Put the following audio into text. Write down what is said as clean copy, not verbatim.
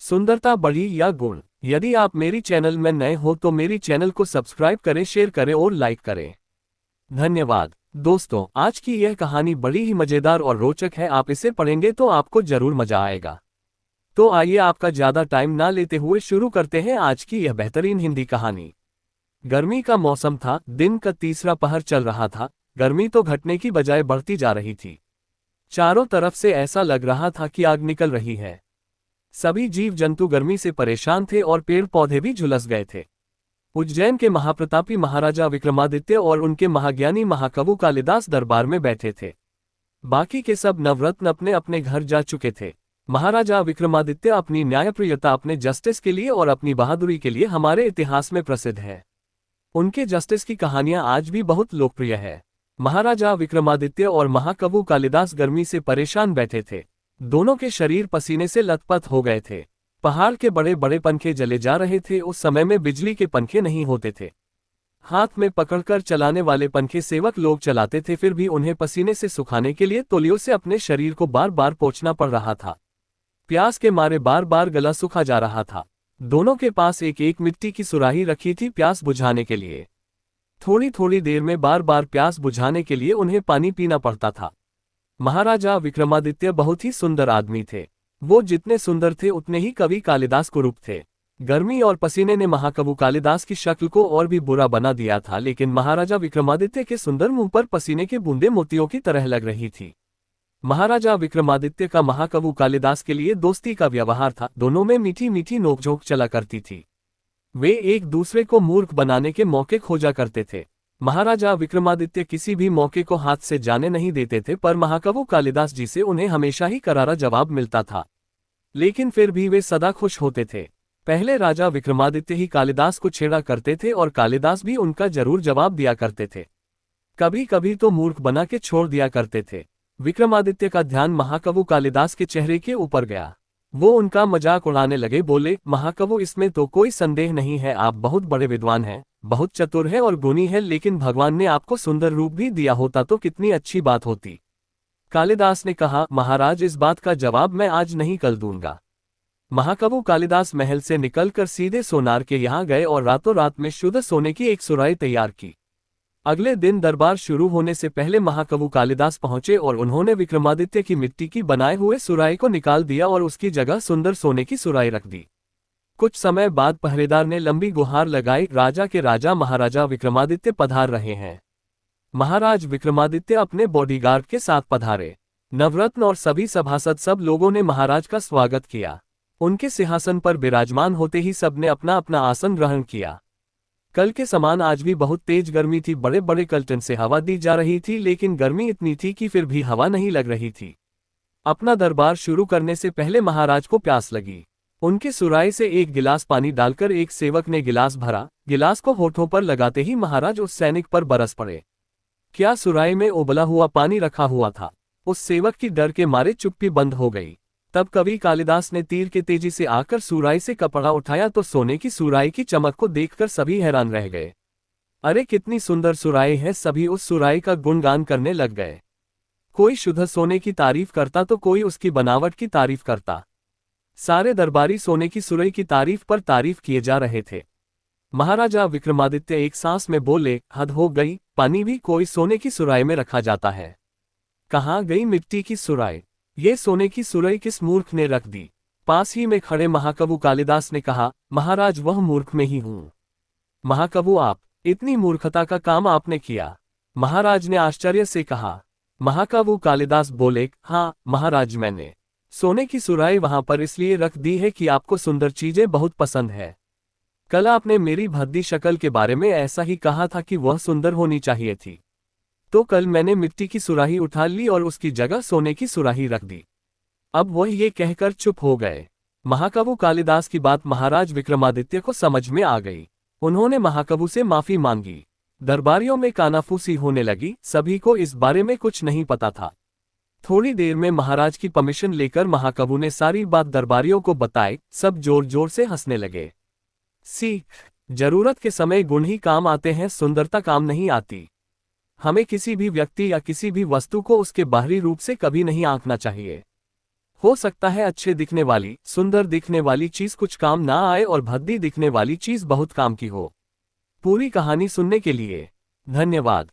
सुंदरता बढ़ी या गुण। यदि आप मेरी चैनल में नए हो तो मेरी चैनल को सब्सक्राइब करें, शेयर करें और लाइक करें। धन्यवाद। दोस्तों, आज की यह कहानी बड़ी ही मजेदार और रोचक है। आप इसे पढ़ेंगे तो आपको जरूर मजा आएगा। तो आइए आपका ज्यादा टाइम ना लेते हुए शुरू करते हैं आज की यह बेहतरीन हिंदी कहानी। गर्मी का मौसम था, दिन का तीसरा पहर चल रहा था। गर्मी तो घटने की बजाय बढ़ती जा रही थी। चारों तरफ से ऐसा लग रहा था कि आग निकल रही है। सभी जीव जंतु गर्मी से परेशान थे और पेड़ पौधे भी झुलस गए थे। उज्जैन के महाप्रतापी महाराजा विक्रमादित्य और उनके महाज्ञानी महाकवि कालिदास दरबार में बैठे थे। बाकी के सब नवरत्न अपने अपने घर जा चुके थे। महाराजा विक्रमादित्य अपनी न्यायप्रियता, अपने जस्टिस के लिए और अपनी बहादुरी के लिए हमारे इतिहास में प्रसिद्ध है। उनके जस्टिस की कहानियां आज भी बहुत लोकप्रिय है। महाराजा विक्रमादित्य और महाकवि कालिदास गर्मी से परेशान बैठे थे। दोनों के शरीर पसीने से लथपथ हो गए थे। पहाड़ के बड़े बड़े पंखे जले जा रहे थे। उस समय में बिजली के पंखे नहीं होते थे। हाथ में पकड़कर चलाने वाले पंखे सेवक लोग चलाते थे, फिर भी उन्हें पसीने से सुखाने के लिए तौलियों से अपने शरीर को बार बार पोंछना पड़ रहा था। प्यास के मारे बार बार गला सूखा जा रहा था। दोनों के पास एक एक मिट्टी की सुराही रखी थी प्यास बुझाने के लिए। थोड़ी थोड़ी देर में बार बार प्यास बुझाने के लिए उन्हें पानी पीना पड़ता था। महाराजा विक्रमादित्य बहुत ही सुंदर आदमी थे। वो जितने सुंदर थे उतने ही कवि कालिदास कुरूप थे। गर्मी और पसीने ने महाकवि कालिदास की शक्ल को और भी बुरा बना दिया था, लेकिन महाराजा विक्रमादित्य के सुंदर मुंह पर पसीने की बूंदें मोतियों की तरह लग रही थी। महाराजा विक्रमादित्य का महाकवि कालिदास के लिए दोस्ती का व्यवहार था। दोनों में मीठी मीठी नोकझोंक चला करती थी। वे एक दूसरे को मूर्ख बनाने के मौके खोजा करते थे। महाराजा विक्रमादित्य किसी भी मौके को हाथ से जाने नहीं देते थे, पर महाकवि कालिदास जी से उन्हें हमेशा ही करारा जवाब मिलता था। लेकिन फिर भी वे सदा खुश होते थे। पहले राजा विक्रमादित्य ही कालिदास को छेड़ा करते थे और कालिदास भी उनका जरूर जवाब दिया करते थे। कभी कभी तो मूर्ख बना के छोड़ दिया करते थे। विक्रमादित्य का ध्यान महाकवि कालिदास के चेहरे के ऊपर गया। वो उनका मजाक उड़ाने लगे। बोले, महाकवि, इसमें तो कोई संदेह नहीं है, आप बहुत बड़े विद्वान हैं, बहुत चतुर है और गुणी है, लेकिन भगवान ने आपको सुंदर रूप भी दिया होता तो कितनी अच्छी बात होती। कालिदास ने कहा, महाराज, इस बात का जवाब मैं आज नहीं कल दूंगा। महाकवि कालिदास महल से निकलकर सीधे सोनार के यहाँ गए और रातों रात में शुद्ध सोने की एक सुराही तैयार की। अगले दिन दरबार शुरू होने से पहले महाकवि कालिदास पहुंचे और उन्होंने विक्रमादित्य की मिट्टी की बनाए हुए सुराही को निकाल दिया और उसकी जगह सुंदर सोने की सुराही रख दी। कुछ समय बाद पहरेदार ने लंबी गुहार लगाई, राजा के राजा महाराजा विक्रमादित्य पधार रहे हैं। महाराज विक्रमादित्य अपने बॉडीगार्ड के साथ पधारे। नवरत्न और सभी सभासद, सब लोगों ने महाराज का स्वागत किया। उनके सिंहासन पर विराजमान होते ही सबने अपना अपना आसन ग्रहण किया। कल के समान आज भी बहुत तेज गर्मी थी। बड़े बड़े कर्टन से हवा दी जा रही थी, लेकिन गर्मी इतनी थी कि फिर भी हवा नहीं लग रही थी। अपना दरबार शुरू करने से पहले महाराज को प्यास लगी। उनके सुराही से एक गिलास पानी डालकर एक सेवक ने गिलास भरा। गिलास को होठों पर लगाते ही महाराज उस सैनिक पर बरस पड़े। क्या सुराही में उबला हुआ पानी रखा हुआ था? उस सेवक की डर के मारे चुप्पी बंद हो गई। तब कवि कालिदास ने तीर के तेजी से आकर सुराही से कपड़ा उठाया तो सोने की सुराही की चमक को देखकर सभी हैरान रह गए। अरे, कितनी सुंदर सुराही है! सभी उस सुराही का गुणगान करने लग गए। कोई शुद्ध सोने की तारीफ करता तो कोई उसकी बनावट की तारीफ करता। सारे दरबारी सोने की सुराही की तारीफ पर तारीफ किए जा रहे थे। महाराजा विक्रमादित्य एक सांस में बोले, हद हो गई, पानी भी कोई सोने की सुराही में रखा जाता है। कहाँ गई मिट्टी की सुराही? ये सोने की सुराही किस मूर्ख ने रख दी? पास ही में खड़े महाकवि कालिदास ने कहा, महाराज, वह मूर्ख में ही हूं। महाकवि, आप? इतनी मूर्खता का काम आपने किया? महाराज ने आश्चर्य से कहा। महाकवि कालिदास बोले, हाँ महाराज, मैंने सोने की सुराही वहां पर इसलिए रख दी है कि आपको सुंदर चीजें बहुत पसंद है। कल आपने मेरी भद्दी शक्ल के बारे में ऐसा ही कहा था कि वह सुंदर होनी चाहिए थी, तो कल मैंने मिट्टी की सुराही उठा ली और उसकी जगह सोने की सुराही रख दी। अब वह ये कहकर चुप हो गए। महाकवि कालिदास की बात महाराज विक्रमादित्य को समझ में आ गई। उन्होंने महाकवि से माफी मांगी। दरबारियों में कानाफूसी होने लगी। सभी को इस बारे में कुछ नहीं पता था। थोड़ी देर में महाराज की परमिशन लेकर महाकवि ने सारी बात दरबारियों को बताई। सब जोर जोर से हंसने लगे। सीख, जरूरत के समय गुण ही काम आते हैं, सुंदरता काम नहीं आती। हमें किसी भी व्यक्ति या किसी भी वस्तु को उसके बाहरी रूप से कभी नहीं आंकना चाहिए। हो सकता है अच्छे दिखने वाली, सुंदर दिखने वाली चीज कुछ काम ना आए और भद्दी दिखने वाली चीज बहुत काम की हो। पूरी कहानी सुनने के लिए धन्यवाद।